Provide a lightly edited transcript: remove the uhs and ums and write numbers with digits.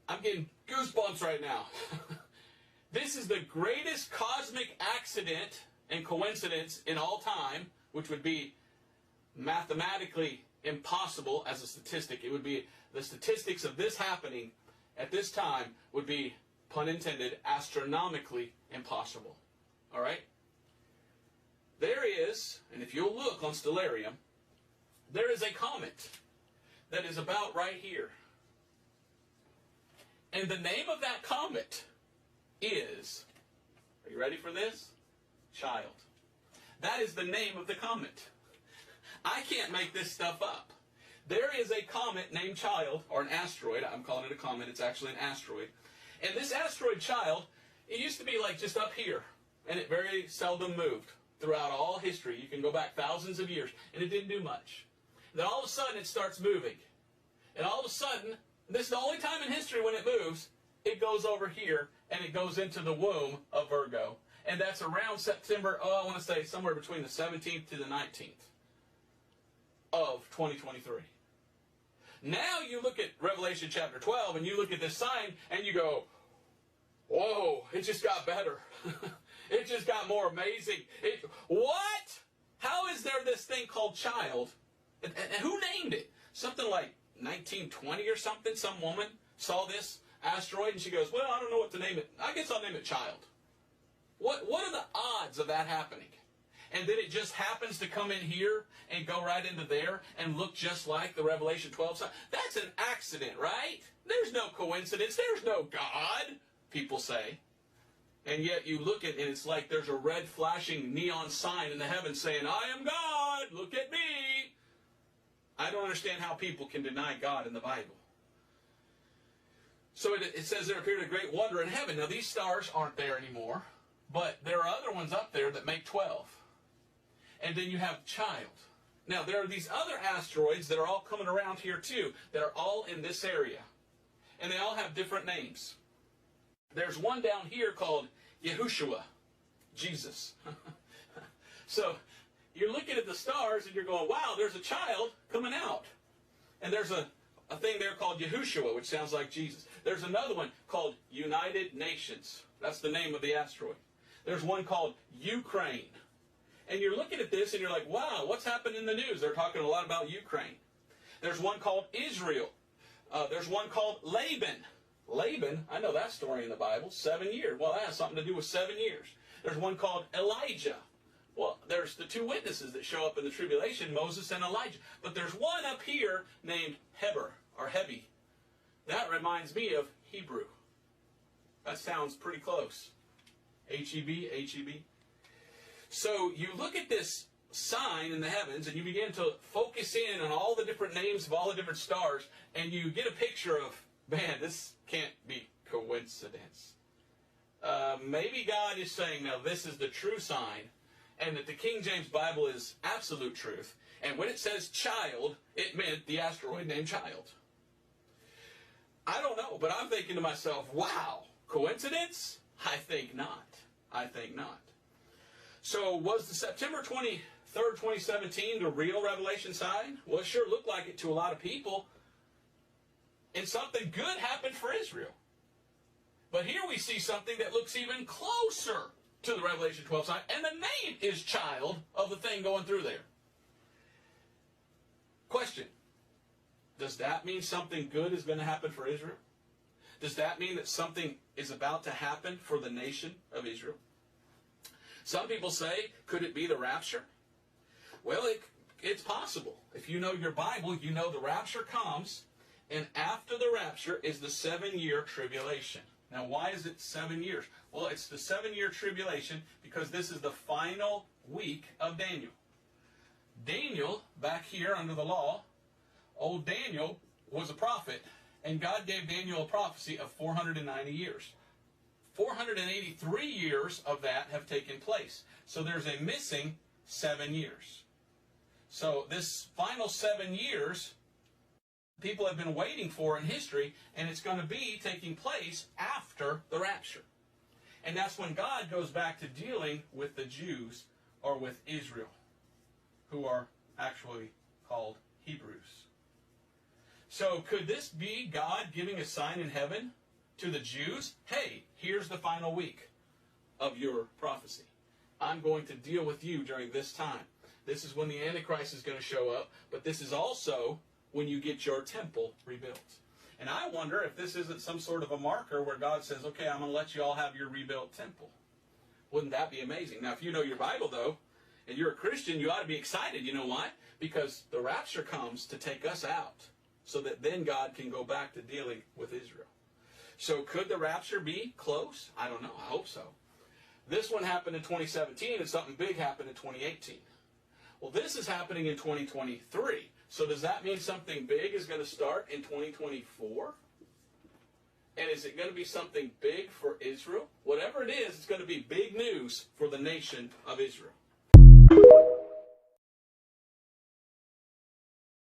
I'm getting goosebumps right now. This is the greatest cosmic accident and coincidence in all time, which would be mathematically impossible as a statistic. It would be the statistics of this happening at this time would be, pun intended, astronomically impossible. All right? There is, and if you'll look on Stellarium, there is a comet that is about right here. And the name of that comet is, are you ready for this? Child. That is the name of the comet. I can't make this stuff up. There is a comet named Child, or an asteroid. I'm calling it a comet. It's actually an asteroid. And this asteroid Child, it used to be like just up here. And it very seldom moved throughout all history. You can go back thousands of years. And it didn't do much. Then all of a sudden it starts moving. And all of a sudden, this is the only time in history when it moves, it goes over here and it goes into the womb of Virgo. And that's around September, I want to say somewhere between the 17th to the 19th of 2023. Now you look at Revelation chapter 12 and you look at this sign and you go, whoa, it just got better. It just got more amazing. What? How is there this thing called Child? And who named it? Something like 1920 or something. Some woman saw this asteroid and she goes, well, I don't know what to name it. I guess I'll name it Child. What are the odds of that happening? And then it just happens to come in here and go right into there and look just like the Revelation 12 sign. That's an accident, right? There's no coincidence. There's no God, people say. And yet you look at it and it's like there's a red flashing neon sign in the heavens saying, I am God, look at me. I don't understand how people can deny God in the Bible. So it says there appeared a great wonder in heaven. Now these stars aren't there anymore, but there are other ones up there that make 12. And then you have Child. Now there are these other asteroids that are all coming around here too, that are all in this area. And they all have different names. There's one down here called Yahushua, Jesus. So you're looking at the stars and you're going, wow, there's a child coming out. And there's a thing there called Yahushua, which sounds like Jesus. There's another one called United Nations. That's the name of the asteroid. There's one called Ukraine. And you're looking at this and you're like, wow, what's happened in the news? They're talking a lot about Ukraine. There's one called Israel. There's one called Laban. Laban, I know that story in the Bible, 7 years. Well, that has something to do with 7 years. There's one called Elijah. Well, there's the two witnesses that show up in the tribulation, Moses and Elijah. But there's one up here named Heber, or Hebi. That reminds me of Hebrew. That sounds pretty close. H-E-B, H-E-B. So you look at this sign in the heavens and you begin to focus in on all the different names of all the different stars, and you get a picture of, man, this can't be coincidence. Maybe God is saying, now this is the true sign, and that the King James Bible is absolute truth. And when it says child, it meant the asteroid named Child. I don't know, but I'm thinking to myself, wow, coincidence? I think not. I think not. So was the September 23rd, 2017 the real revelation sign? Well, it sure looked like it to a lot of people. And something good happened for Israel. But here we see something that looks even closer to the Revelation 12 sign, and the name is Child of the thing going through there. Question. Does that mean something good is going to happen for Israel? Does that mean that something is about to happen for the nation of Israel? Some people say, could it be the rapture? Well, it's possible. If you know your Bible, you know the rapture comes, and after the rapture is the 7-year tribulation. Now, why is it 7 years? Well, it's the 7-year tribulation because this is the final week of Daniel. Daniel, back here under the law, old Daniel was a prophet, and God gave Daniel a prophecy of 490 years. 483 years of that have taken place. So there's a missing 7 years. So this final 7 years, people have been waiting for in history, and it's going to be taking place after the rapture. And that's when God goes back to dealing with the Jews, or with Israel, who are actually called Hebrews. So could this be God giving a sign in heaven to the Jews? Hey, here's the final week of your prophecy. I'm going to deal with you during this time. This is when the Antichrist is going to show up, but this is also when you get your temple rebuilt. And I wonder if this isn't some sort of a marker where God says, okay, I'm going to let you all have your rebuilt temple. Wouldn't that be amazing? Now, if you know your Bible, though, and you're a Christian, you ought to be excited. You know why? Because the rapture comes to take us out, so that then God can go back to dealing with Israel. So could the rapture be close? I don't know. I hope so. This one happened in 2017, and something big happened in 2018. Well, this is happening in 2023. So does that mean something big is going to start in 2024? And is it going to be something big for Israel? Whatever it is, it's going to be big news for the nation of Israel.